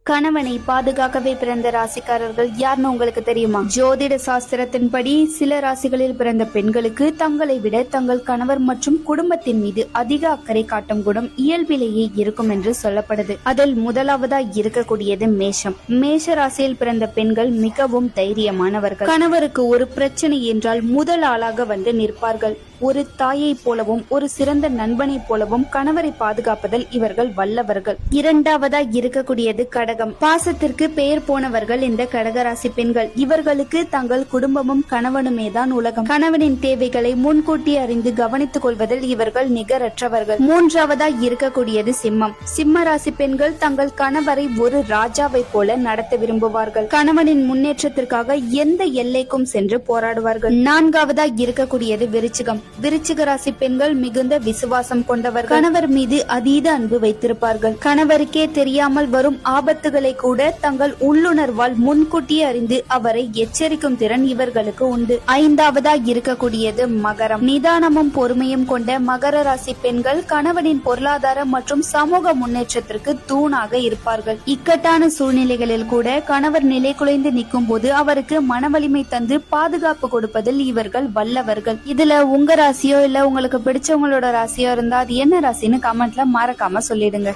கணவனை பாதுகாக்கவே பிறந்த ராசிக்காரர்கள் யாருன்னு உங்களுக்கு தெரியுமா? ஜோதிட சாஸ்திரத்தின்படி சில ராசிகளில் பிறந்த பெண்களுக்கு தங்களை விட தங்கள் கணவர் மற்றும் குடும்பத்தின் மீது அதிக அக்கறை காட்டும் குணம் இயல்பிலேயே இருக்கும் என்று சொல்லப்படுது. அதில் முதலாவதா இருக்கக்கூடியது மேஷம். மேஷ ராசியில் பிறந்த பெண்கள் மிகவும் தைரியமானவர்கள். கணவருக்கு ஒரு பிரச்சனை என்றால் முதல் ஆளாக வந்து நிற்பார்கள். ஒரு தாயை போலவும் ஒரு சிறந்த நண்பனை போலவும் கணவரை பாதுகாப்பதில் இவர்கள் வல்லவர்கள். இரண்டாவதா இருக்கக்கூடியது கடகம். பாசத்திற்கு பெயர் போனவர்கள் இந்த கடகராசி பெண்கள். இவர்களுக்கு தங்கள் குடும்பமும் கணவனுமே தான் உலகம். கணவனின் தேவைகளை முன்கூட்டி அறிந்து கவனித்துக் கொள்வதில் இவர்கள் நிகரற்றவர்கள். மூன்றாவதா இருக்கக்கூடியது சிம்மம். சிம்ம ராசி பெண்கள் தங்கள் கணவரை ஒரு ராஜாவை போல நடத்த விரும்புவார்கள். கணவனின் முன்னேற்றத்திற்காக எந்த எல்லைக்கும் சென்று போராடுவார்கள். நான்காவதா இருக்கக்கூடியது விருச்சிகம். விருச்சிக ராசி பெண்கள் மிகுந்த விசுவாசம் கொண்டவர். கணவர் மீது அதீத அன்பு வைத்திருப்பார்கள். கணவருக்கே தெரியாமல் வரும் ஆபத்துகளை கூட தங்கள் உள்ளுணர்வால் முன்கூட்டியே அறிந்து அவரை எச்சரிக்கும் திறன் இவர்களுக்கு உண்டு. ஐந்தாவதா இருக்கக்கூடியது மகரம். நிதானமும் பொறுமையும் கொண்ட மகர ராசி பெண்கள் கணவனின் பொருளாதார மற்றும் சமூக முன்னேற்றத்திற்கு தூணாக இருப்பார்கள். இக்கட்டான சூழ்நிலைகளில் கூட கணவர் நிலை குலைந்து நிற்கும் போது அவருக்கு மனவலிமை தந்து பாதுகாப்பு கொடுப்பதில் இவர்கள் வல்லவர்கள். இதுல உங்க ராசியோ இல்ல உங்களுக்கு பிடிச்சவங்களோட ராசியோ இருந்தா அது என்ன ராசின்னு கமெண்ட்ல மறக்காம சொல்லிடுங்க.